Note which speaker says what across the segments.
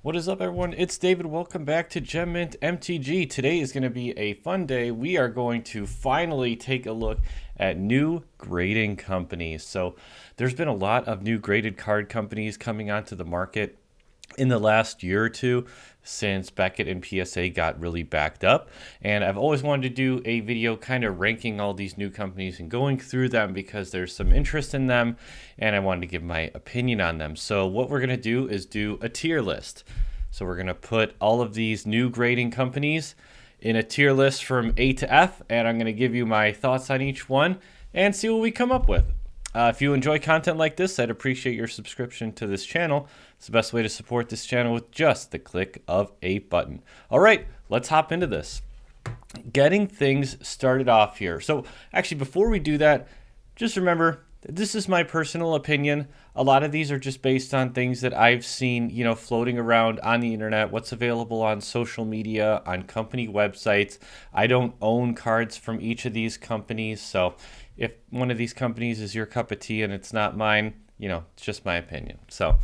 Speaker 1: What is up, everyone? It's David. Welcome back to Gem Mint MTG. Today is going to be a fun day. We are going to finally take a look at new grading companies. So there's been a lot of new graded card companies coming onto the market in the last year or two since Beckett and PSA got really backed up. And I've always wanted to do a video kind of ranking all these new companies and going through them because there's some interest in them and I wanted to give my opinion on them. So what we're going to do is do a tier list. So we're going to put all of these new grading companies in a tier list from A to F, and I'm going to give you my thoughts on each one and see what we come up with. If you enjoy content like this, I'd appreciate your subscription to this channel. It's the best way to support this channel with just the click of a button. All right, let's hop into this. Getting things started off here. So actually, before we do that, just remember, this is my personal opinion. A lot of these are just based on things that I've seen, floating around on the internet, what's available on social media, on company websites. I don't own cards from each of these companies, so if one of these companies is your cup of tea and it's not mine, it's just my opinion. So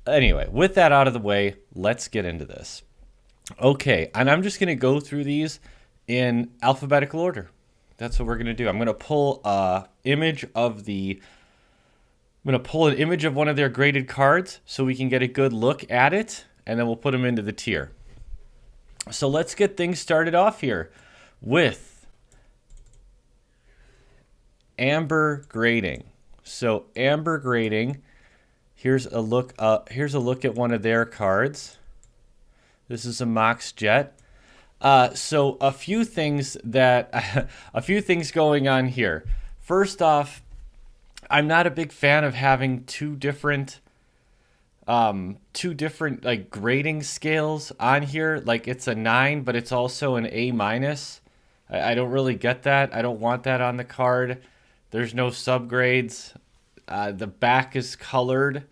Speaker 1: anyway, with that out of the way, let's get into this. Okay, and I'm just going to go through these in alphabetical order. That's what we're going to do. I'm going to pull an image of one of their graded cards so we can get a good look at it, and then we'll put them into the tier. So let's get things started off here with Amber Grading. So Amber Grading, here's a look at one of their cards. This is a Mox Jet. So a few things going on here. First off, I'm not a big fan of having two different like grading scales on here. Like it's a 9, but it's also an A minus. I don't really get that. I don't want that on the card. There's no subgrades. The back is colored.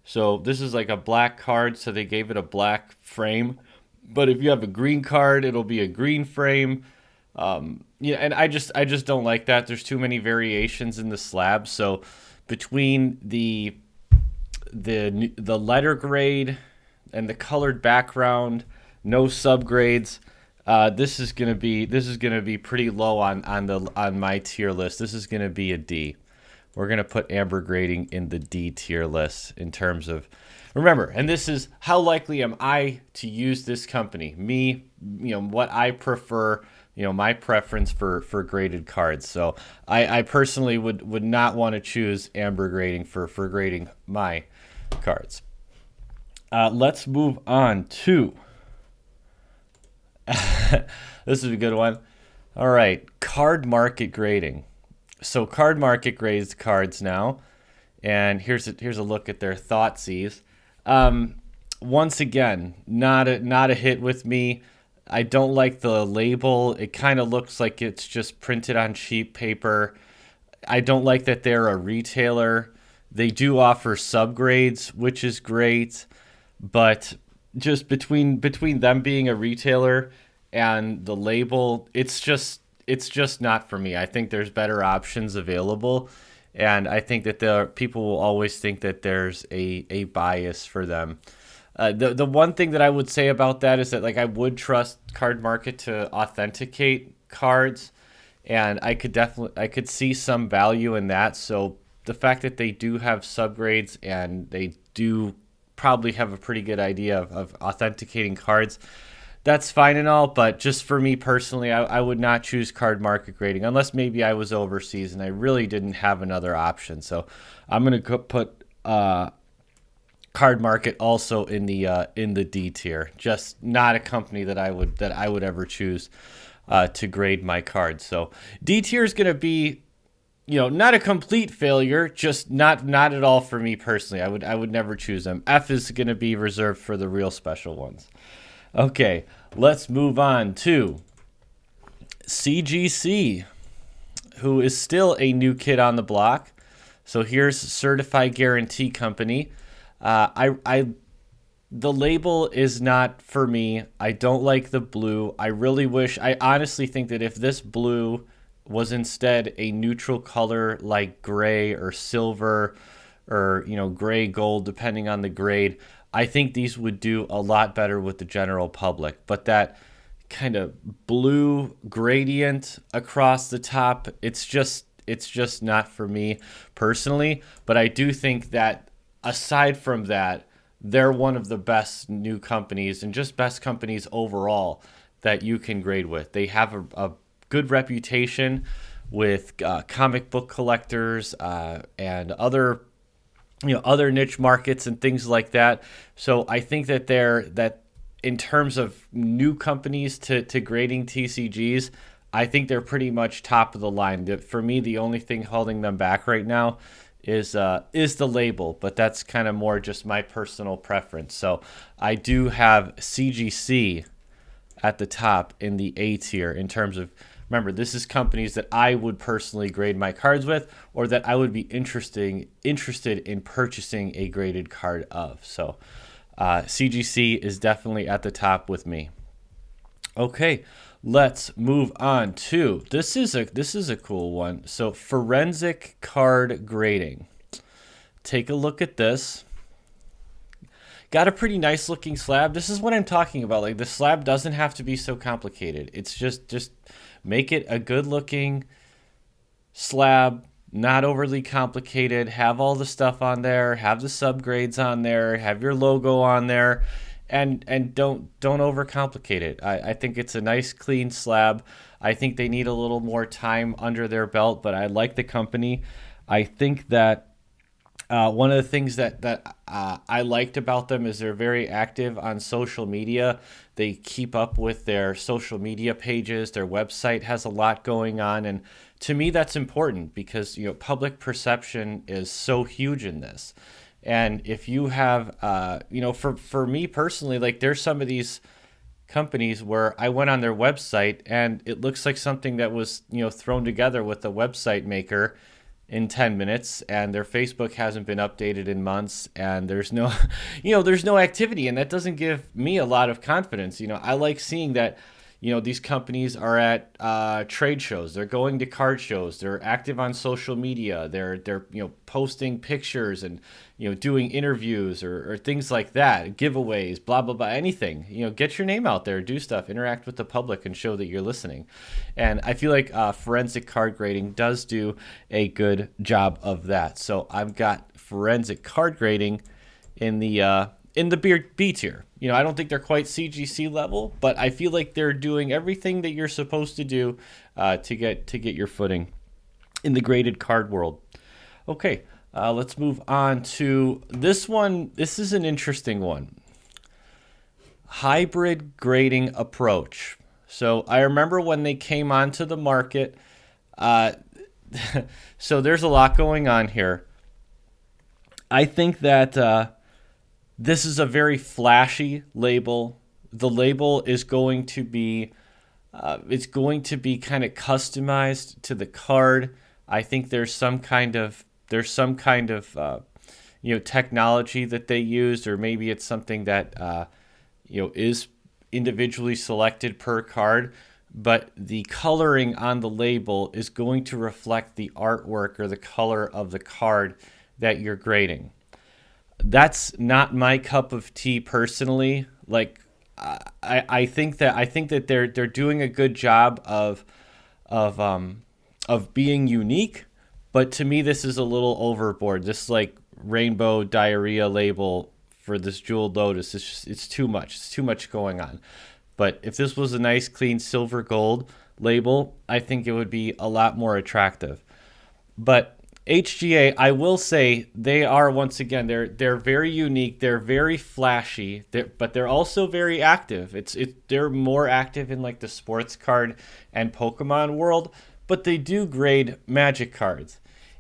Speaker 1: So this is like a black card, so they gave it a black frame. But if you have a green card, it'll be a green frame. And I just don't like that. There's too many variations in the slab. So between the letter grade and the colored background, no subgrades. This is gonna be pretty low on my tier list. This is gonna be a D. We're gonna put Amber Grading in the D tier list in terms of. Remember, and this is how likely am I to use this company? Me, what I prefer, my preference for graded cards. So I personally would not want to choose Amber Grading for grading my cards. Let's move on to, this is a good one. All right, Card Market Grading. So Card Market grades cards now, and here's a look at their Thoughtseize. Once again, not a hit with me. I don't like the label. It kind of looks like it's just printed on cheap paper. I don't like that they're a retailer. They do offer subgrades, which is great, but just between them being a retailer and the label, it's just not for me. I think there's better options available. And I think that people will always think that there's a bias for them. The one thing that I would say about that is that I would trust Card Market to authenticate cards, and I could see some value in that. So the fact that they do have subgrades and they do probably have a pretty good idea of authenticating cards, that's fine and all, but just for me personally, I would not choose Card Market Grading unless maybe I was overseas and I really didn't have another option. So I'm going to put Card Market also in the D tier. Just not a company that I would ever choose to grade my cards. So D tier is going to be, not a complete failure, just not at all for me personally. I would never choose them. F is going to be reserved for the real special ones. Okay, let's move on to CGC, who is still a new kid on the block. So here's Certified Guarantee Company. The label is not for me. I don't like the blue. I honestly think that if this blue was instead a neutral color like gray or silver or, gray gold, depending on the grade, I think these would do a lot better with the general public. But that kind of blue gradient across the top, it's just not for me personally. But I do think that aside from that, they're one of the best new companies and just best companies overall that you can grade with. They have a good reputation with comic book collectors and other niche markets and things like that. So I think that in terms of new companies to grading TCGs, I think they're pretty much top of the line. For me, the only thing holding them back right now is the label, but that's kind of more just my personal preference. So I do have CGC at the top in the A tier in terms of, remember, this is companies that I would personally grade my cards with, or that I would be interested in purchasing a graded card of. So CGC is definitely at the top with me. Okay, let's move on to this is a cool one. So forensic card grading. Take a look at this. Got a pretty nice looking slab. This is what I'm talking about. Like, the slab doesn't have to be so complicated. It's just make it a good looking slab, not overly complicated. Have all the stuff on there, have the subgrades on there, have your logo on there, and don't overcomplicate it. I think it's a nice clean slab. I think they need a little more time under their belt, but I like the company. I think that one of the things that I liked about them is they're very active on social media. They keep up with their social media pages. Their website has a lot going on, and to me, that's important because public perception is so huge in this. And if you have, for me personally, like, there's some of these companies where I went on their website and it looks like something that was thrown together with a website maker in 10 minutes, and their Facebook hasn't been updated in months, and there's no there's no activity, and that doesn't give me a lot of confidence. I like seeing that these companies are at trade shows, they're going to card shows, they're active on social media, they're posting pictures and doing interviews or things like that, giveaways, blah blah blah, anything. Get your name out there, do stuff, interact with the public, and show that you're listening. And I feel like forensic card grading does do a good job of that. So I've got forensic card grading in the B tier. I don't think they're quite CGC level, but I feel like they're doing everything that you're supposed to do to get your footing in the graded card world. Okay, let's move on to this one. This is an interesting one. Hybrid grading approach. So I remember when they came onto the market. So there's a lot going on here. I think that this is a very flashy label. The label is going to be it's going to be kind of customized to the card. I think there's some kind of technology that they used, or maybe it's something that is individually selected per card. But the coloring on the label is going to reflect the artwork or the color of the card that you're grading. That's not my cup of tea personally. Like, I think that they're doing a good job of being unique, but to me this is a little overboard. This like rainbow diarrhea label for this jeweled lotus, it's too much. It's too much going on. But if this was a nice clean silver gold label, I think it would be a lot more attractive. But HGA, I will say, they are, once again, they're very unique, they're very flashy, but they're also very active. They're more active in like the sports card and Pokemon world, but they do grade Magic cards.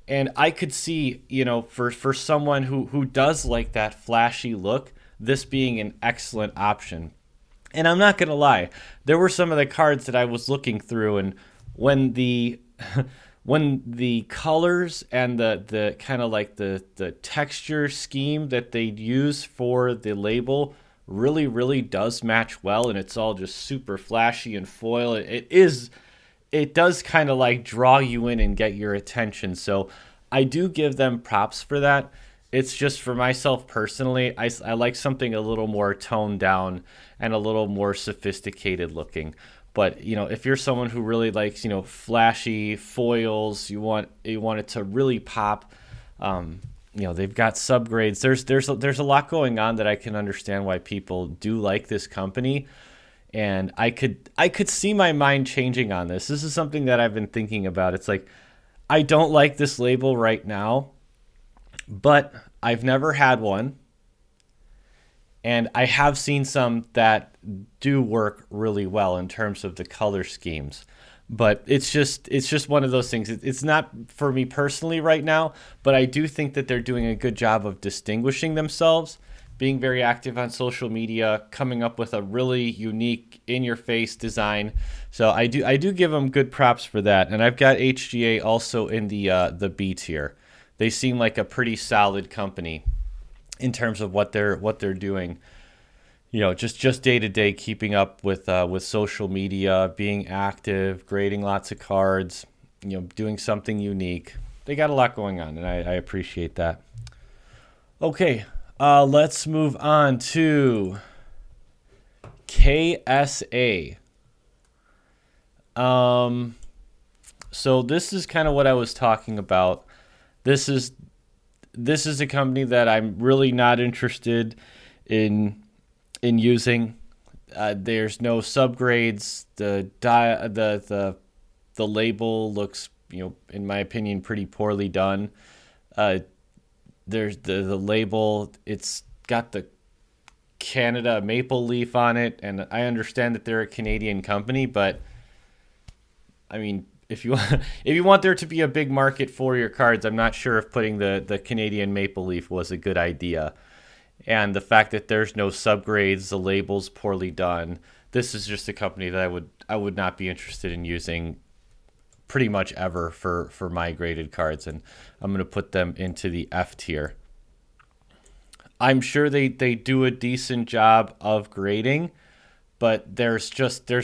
Speaker 1: And I could see, for someone who does like that flashy look, this being an excellent option. And I'm not gonna lie, there were some of the cards that I was looking through, and when the colors and the kind of like the texture scheme that they use for the label really, really does match well, and it's all just super flashy and foil. It does kind of like draw you in and get your attention. So I do give them props for that. It's just for myself personally, I like something a little more toned down and a little more sophisticated looking. But if you're someone who really likes flashy foils, you want it to really pop. They've got subgrades. There's a lot going on that I can understand why people do like this company, and I could see my mind changing on this. This is something that I've been thinking about. It's like I don't like this label right now, but I've never had one, and I have seen some that do work really well in terms of the color schemes. But it's just one of those things. It's not for me personally right now, but I do think that they're doing a good job of distinguishing themselves, being very active on social media, coming up with a really unique in-your-face design. So I do give them good props for that. And I've got HGA also in the B tier. They seem like a pretty solid company in terms of what they're doing. Just day to day, keeping up with social media, being active, grading lots of cards, doing something unique. They got a lot going on, and I appreciate that. Okay, let's move on to KSA. So this is kind of what I was talking about. This is a company that I'm really not interested in using. There's no subgrades. The label looks, in my opinion, pretty poorly done. There's the label. It's got the Canada maple leaf on it, and I understand that they're a Canadian company, but I mean, if you want there to be a big market for your cards, I'm not sure if putting the Canadian maple leaf was a good idea. And the fact that there's no subgrades, the label's poorly done. This is just a company that I would not be interested in using pretty much ever for my graded cards, and I'm going to put them into the F tier. I'm sure they do a decent job of grading, but there's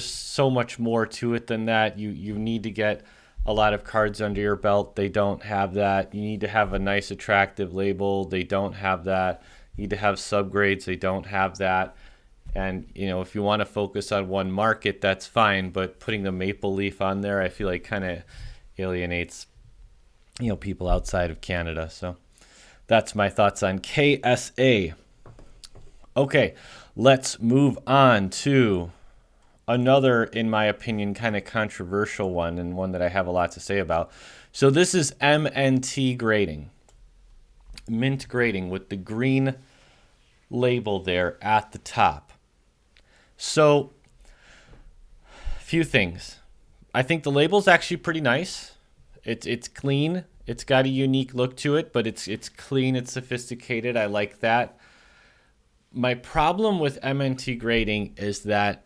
Speaker 1: so much more to it than that. You need to get a lot of cards under your belt. They don't have that. You need to have a nice, attractive label. They don't have that. You need to have subgrades. They don't have that. And, if you want to focus on one market, that's fine. But putting the maple leaf on there, I feel like kind of alienates, people outside of Canada. So that's my thoughts on KSA. Okay, let's move on to another, in my opinion, kind of controversial one, and one that I have a lot to say about. So this is MNT grading. Mint grading with the green label there at the top. So, a few things. I think the label's actually pretty nice. It's clean. It's got a unique look to it, but it's clean, it's sophisticated. I like that. My problem with MNT grading is that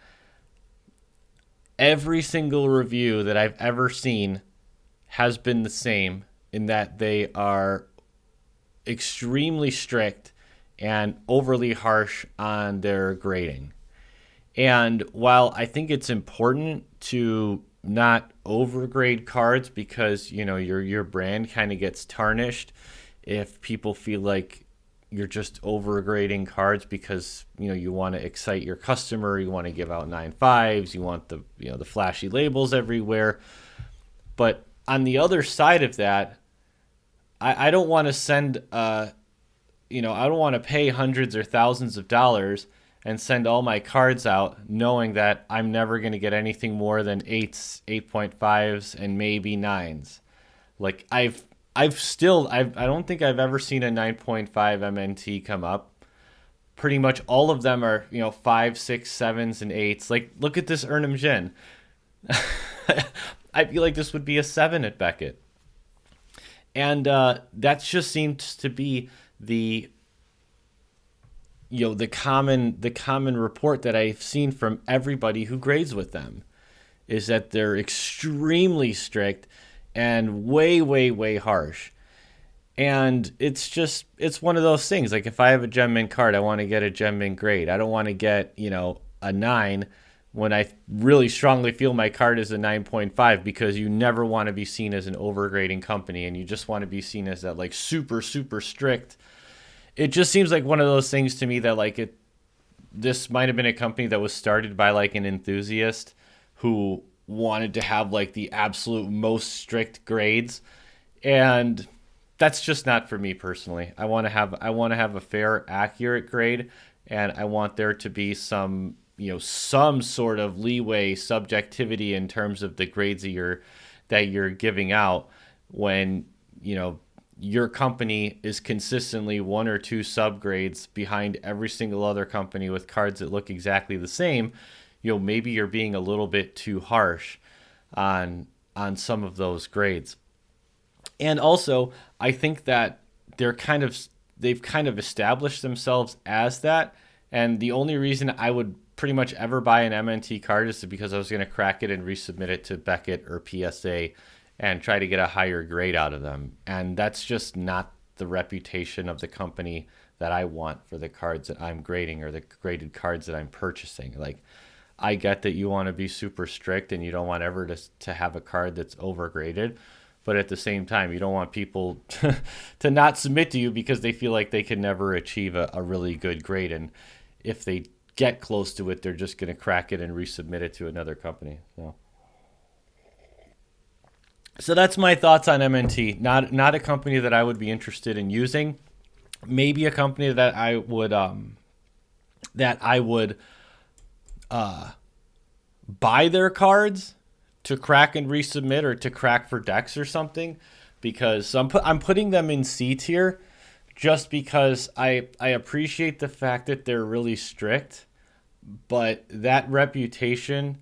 Speaker 1: every single review that I've ever seen has been the same, in that they are extremely strict and overly harsh on their grading. And while I think it's important to not overgrade cards, because your brand kind of gets tarnished if people feel like you're just overgrading cards because you want to excite your customer, you want to give out 9.5s, you want the the flashy labels everywhere. But on the other side of that, I don't want to send I don't want to pay hundreds or thousands of dollars and send all my cards out knowing that I'm never going to get anything more than 8s, 8.5s, and maybe 9s. Like I don't think I've ever seen a 9.5 MNT come up. Pretty much all of them are 5, 6, 7s, and 8s. Like, look at this Ernum Jin. I feel like this would be a 7 at Beckett. And that just seems to be the common report that I've seen from everybody who grades with them, is that they're extremely strict and way, way, way harsh. And it's one of those things. Like, if I have a Gem Mint card, I want to get a Gem Mint grade. I don't want to get a 9 when I really strongly feel my card is a 9.5, because you never want to be seen as an overgrading company, and you just want to be seen as that like super, super strict it just seems like one of those things to me that like this might have been a company that was started by like an enthusiast who wanted to have like the absolute most strict grades, and that's just not for me personally. I want to have a fair, accurate grade, and I want there to be some, some sort of leeway, subjectivity in terms of the grades that you're giving out when, your company is consistently one or two subgrades behind every single other company with cards that look exactly the same. Maybe you're being a little bit too harsh on some of those grades. And also, I think that they've kind of established themselves as that. And the only reason I would pretty much ever buy an MNT card is because I was going to crack it and resubmit it to Beckett or PSA and try to get a higher grade out of them. And that's just not the reputation of the company that I want for the cards that I'm grading or the graded cards that I'm purchasing. Like, I get that you want to be super strict and you don't want ever to have a card that's overgraded. But at the same time, you don't want people to not submit to you because they feel like they can never achieve a really good grade. And if they get close to it, they're just going to crack it and resubmit it to another company. So that's my thoughts on MNT. Not a company that I would be interested in using. Maybe a company that I would buy their cards to crack and resubmit, or to crack for decks or something, because I'm putting them in C tier just because I appreciate the fact that they're really strict, but that reputation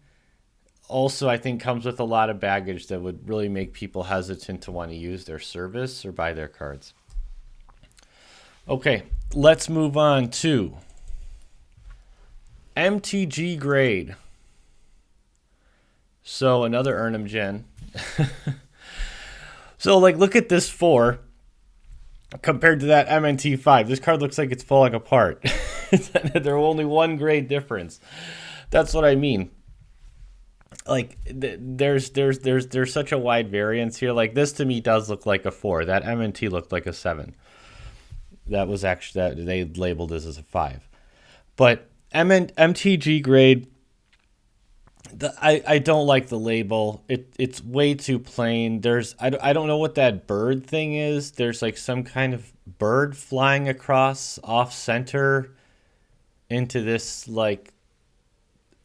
Speaker 1: also I think comes with a lot of baggage that would really make people hesitant to want to use their service or buy their cards. Okay, let's move on to MTG Grade. So another Ernham Gen. So like, look at this 4 compared to that MNT 5. This card looks like it's falling apart. They're only 1 grade difference. That's what I mean. Like, there's such a wide variance here. Like, this to me does look like a 4. That MNT looked like a 7. That was actually, that they labeled this as a 5. But MTG Grade, I don't like the label. It's way too plain. I don't know what that bird thing is. There's like some kind of bird flying across off center into this, like,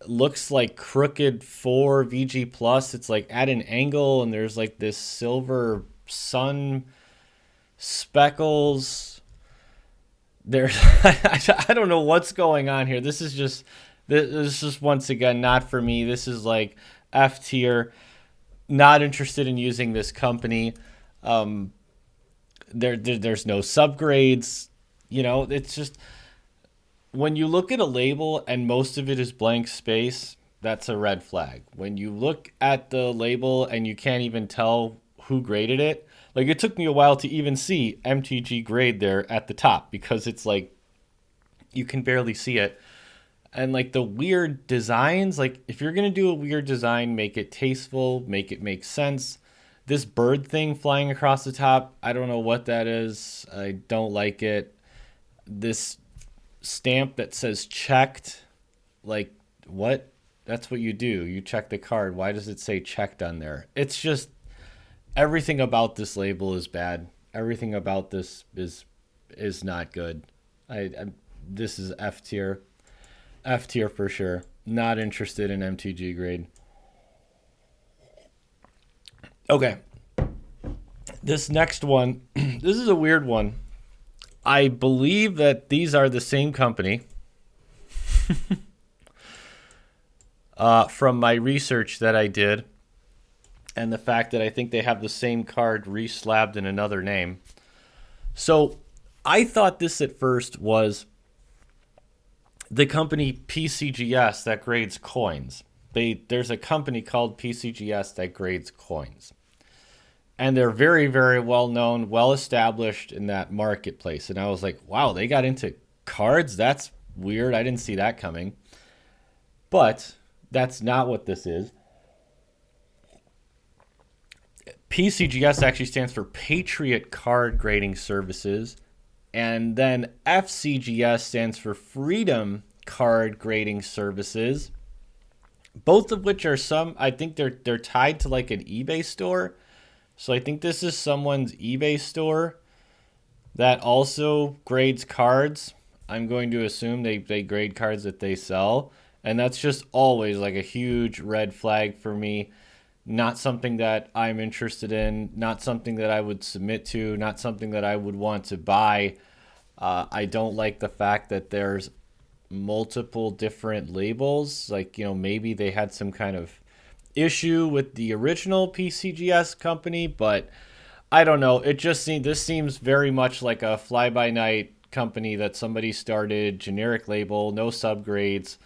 Speaker 1: looks like crooked 4 VG plus. It's like at an angle, and there's like this silver sun speckles. There's I don't know what's going on here. This is just once again not for me. This is like F tier. Not interested in using this company. There's no subgrades. It's just, when you look at a label and most of it is blank space, that's a red flag. When you look at the label and you can't even tell who graded it, like, it took me a while to even see MTG Grade there at the top, because it's like you can barely see it. And like the weird designs, like, if you're going to do a weird design, make it tasteful, make it make sense. This bird thing flying across the top, I don't know what that is. I don't like it. This stamp that says checked, like, what? That's what you do. You check the card. Why does it say checked on there? It's just, everything about this label is bad. Everything about this is not good. This is F tier. F tier for sure. Not interested in MTG Grade. Okay. This next one, this is a weird one. I believe that these are the same company. From my research that I did, and the fact that I think they have the same card re-slabbed in another name. So I thought this at first was the company PCGS that grades coins. There's a company called PCGS that grades coins. And they're very, very well known, well established in that marketplace. And I was like, wow, they got into cards? That's weird. I didn't see that coming. But that's not what this is. PCGS actually stands for Patriot Card Grading Services, And then FCGS stands for Freedom Card Grading Services, both of which are I think they're tied to like an eBay store. So I think this is someone's eBay store that also grades cards. I'm going to assume they grade cards that they sell. And that's just always like a huge red flag for me. Not something that I'm interested in, not something that I would submit to, not something that I would want to buy. I don't like the fact that there's multiple different labels. Like, maybe they had some kind of issue with the original PCGS company, but I don't know. This seems very much like a fly-by-night company that somebody started, generic label, no subgrades,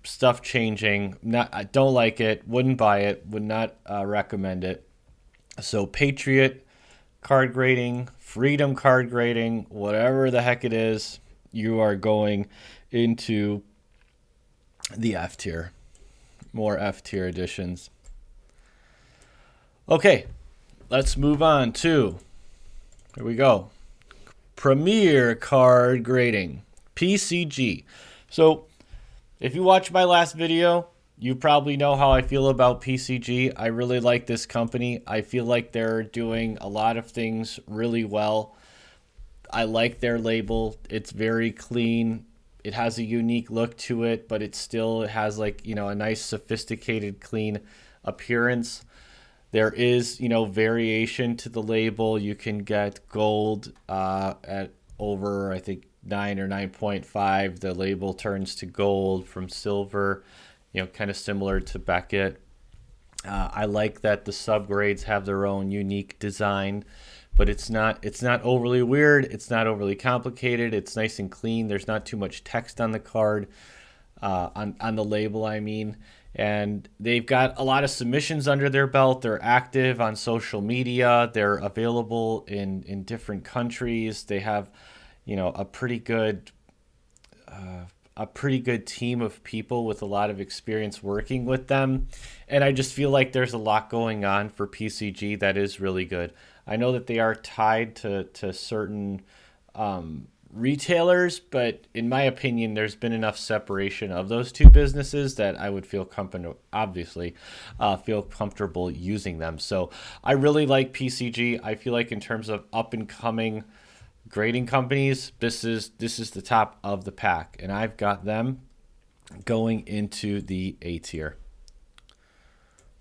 Speaker 1: stuff changing. I don't like it. Wouldn't buy it. Would not recommend it. So Patriot card grading, Freedom card grading, whatever the heck it is, you are going into the F tier. More F tier editions. Okay, let's move on to, here we go, Premier card grading, PCG. So if you watched my last video, you probably know how I feel about PCG. I really like this company. I feel like they're doing a lot of things really well. I like their label. It's very clean. It has a unique look to it, but it still has like, a nice sophisticated, clean appearance. There is, variation to the label. You can get gold at over, I think, 9 or 9.5. The label turns to gold from silver, kind of similar to Beckett. I like that the subgrades have their own unique design, but it's not overly weird. It's not overly complicated. It's nice and clean. There's not too much text on the card, on the label, I mean. And they've got a lot of submissions under their belt. They're active on social media. They're available in different countries. They have, a pretty good team of people with a lot of experience working with them. And I just feel like there's a lot going on for PCG that is really good. I know that they are tied to certain retailers, but in my opinion, there's been enough separation of those two businesses that I would feel comfortable using them. So I really like PCG. I feel like in terms of up and coming grading companies, this is the top of the pack, and I've got them going into the A tier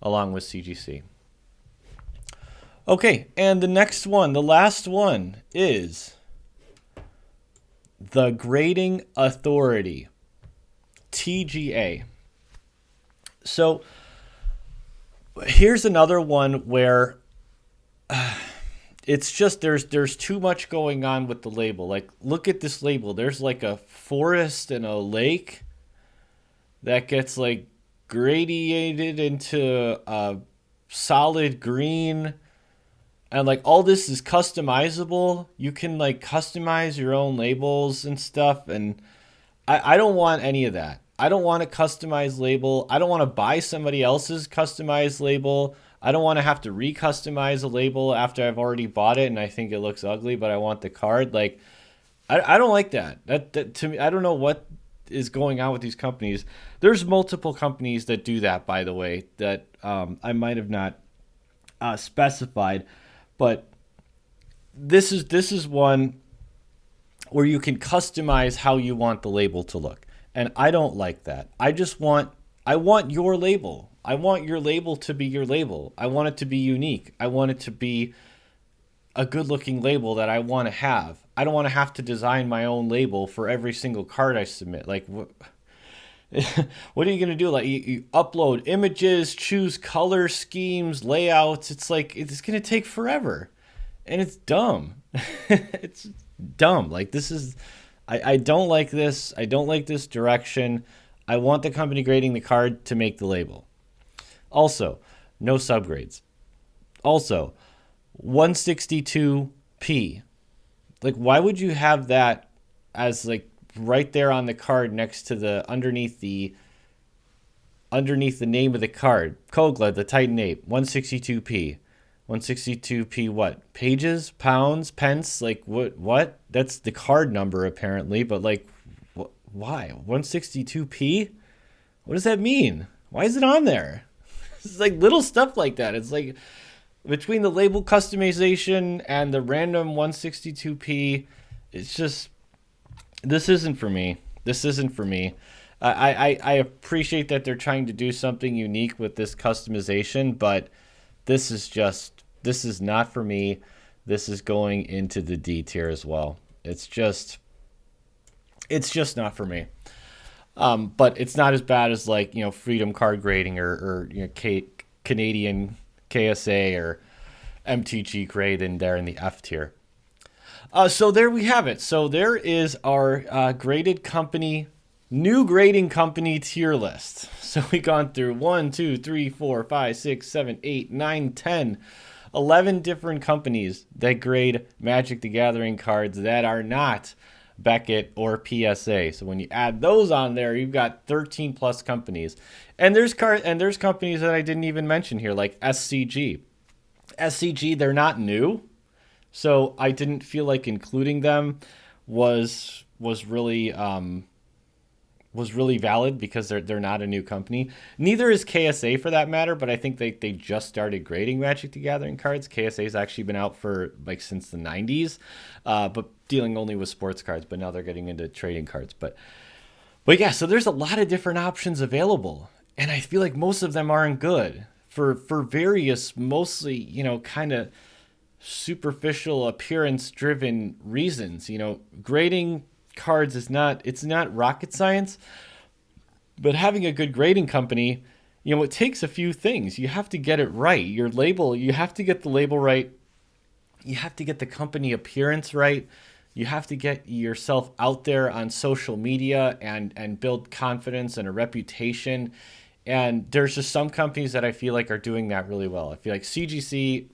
Speaker 1: along with CGC. Okay, and the next one, the last one, is the Grading Authority, TGA. So here's another one where it's just there's too much going on with the label. Like, look at this label. There's like a forest and a lake that gets like gradiated into a solid green. And like all this is customizable. You can like customize your own labels and stuff. And I don't want any of that. I don't want a customized label. I don't want to buy somebody else's customized label. I don't want to have to re-customize a label after I've already bought it and I think it looks ugly, but I want the card. Like, I don't like that. That to me, I don't know what is going on with these companies. There's multiple companies that do that, by the way, that I might have not specified. But this is one where you can customize how you want the label to look. And I don't like that. I want your label. I want your label to be your label. I want it to be unique. I want it to be a good-looking label that I want to have. I don't want to have to design my own label for every single card I submit. Like, what are you going to do? Like, you upload images, choose color schemes, layouts. It's like, it's going to take forever. And it's dumb. It's dumb. Like, I don't like this. I don't like this direction. I want the company grading the card to make the label. Also, no subgrades. Also, 162p. Like, why would you have that as like right there on the card next to the underneath the name of the card? Kogla, the Titan Ape, 162p. 162p what? Pages, pounds, pence? Like what? That's the card number apparently, but like why? 162p? What does that mean? Why is it on there? It's like little stuff like that. It's like between the label customization and the random 162p, it's just, this isn't for me. This isn't for me. I appreciate that they're trying to do something unique with this customization, but this is not for me. This is going into the D tier as well. It's just not for me. But it's not as bad as like, Freedom Card Grading or Canadian KSA or MTG Grade in there in the F tier. So there we have it. So there is our graded company, new grading company tier list. So we've gone through 1, 2, 3, 4, 5, 6, 7, 8, 9, 10, 11 different companies that grade Magic the Gathering cards that are not Beckett or PSA. So when you add those on there, you've got 13 plus companies. And there's companies that I didn't even mention here, like SCG. SCG, they're not new, so I didn't feel like including them was really valid because they're not a new company. Neither is KSA for that matter, but I think they just started grading Magic the Gathering cards. KSA's actually been out for like since the 90s, but dealing only with sports cards, but now they're getting into trading cards. But yeah, so there's a lot of different options available, and I feel like most of them aren't good for various, mostly, kind of superficial appearance driven reasons. Grading cards it's not rocket science, but having a good grading company, it takes a few things. You have to get it right. Your label, you have to get the label right. You have to get the company appearance right. You have to get yourself out there on social media and build confidence and a reputation. And there's just some companies that I feel like are doing that really well. I feel like CGC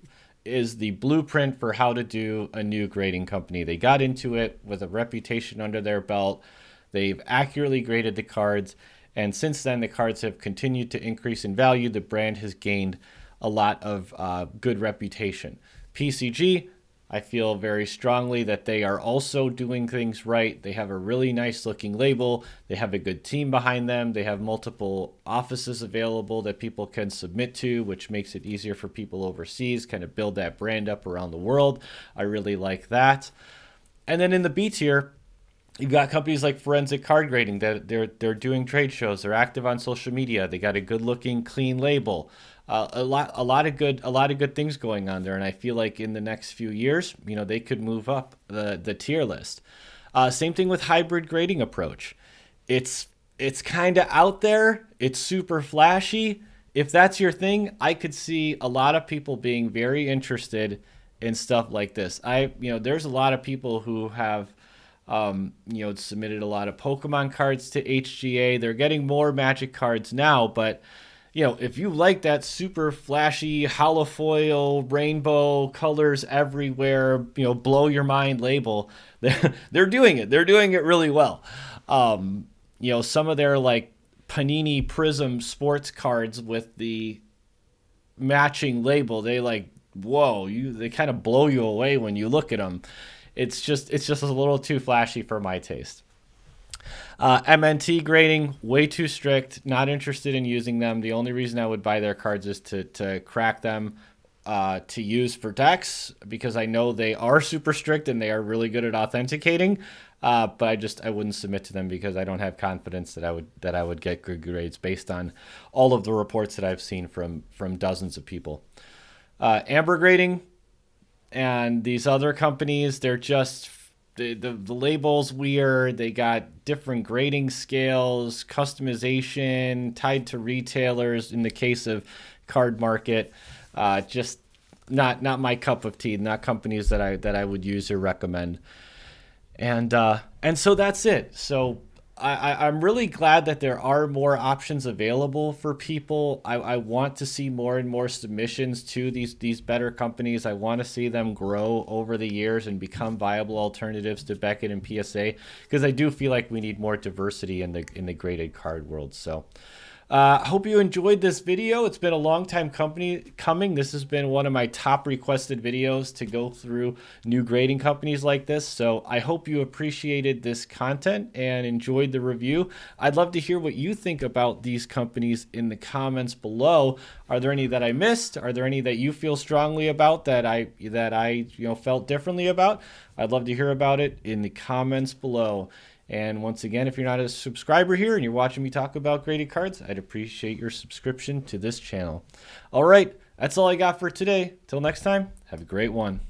Speaker 1: is the blueprint for how to do a new grading company. They got into it with a reputation under their belt. They've accurately graded the cards. And since then, the cards have continued to increase in value. The brand has gained a lot of good reputation. PCG, I feel very strongly that they are also doing things right. They have a really nice looking label. They have a good team behind them. They have multiple offices available that people can submit to, which makes it easier for people overseas, kind of build that brand up around the world. I really like that. And then in the B tier, you've got companies like Forensic Card Grading that they're doing trade shows. They're active on social media. They got a good looking, clean label. A lot of good things going on there, and I feel like in the next few years, they could move up the tier list. Same thing with hybrid grading approach. It's kind of out there. It's super flashy. If that's your thing, I could see a lot of people being very interested in stuff like this. There's a lot of people who have submitted a lot of Pokemon cards to HGA. They're getting more Magic cards now, but if you like that super flashy holofoil, rainbow colors everywhere, blow your mind label, they're doing it. They're doing it really well. Some of their like Panini Prism sports cards with the matching label, they like, whoa, they kind of blow you away when you look at them. It's just a little too flashy for my taste. MNT grading, way too strict. Not interested in using them. The only reason I would buy their cards is to crack them to use for decks, because I know they are super strict and they are really good at authenticating. But I wouldn't submit to them because I don't have confidence that I would get good grades based on all of the reports that I've seen from dozens of people. Amber grading and these other companies, they're just the label's weird. They got different grading scales, customization tied to retailers. In the case of Card Market, just not my cup of tea. Not companies that I would use or recommend. And so that's it. So I'm really glad that there are more options available for people. I want to see more and more submissions to these better companies. I want to see them grow over the years and become viable alternatives to Beckett and PSA, because I do feel like we need more diversity in the graded card world. So Hope you enjoyed this video. It's been a long time coming. This has been one of my top requested videos to go through new grading companies like this. So I hope you appreciated this content and enjoyed the review. I'd love to hear what you think about these companies in the comments below. Are there any that I missed? Are there any that you feel strongly about that I felt differently about? I'd love to hear about it in the comments below. And once again, if you're not a subscriber here and you're watching me talk about graded cards, I'd appreciate your subscription to this channel. All right, that's all I got for today. Till next time, have a great one.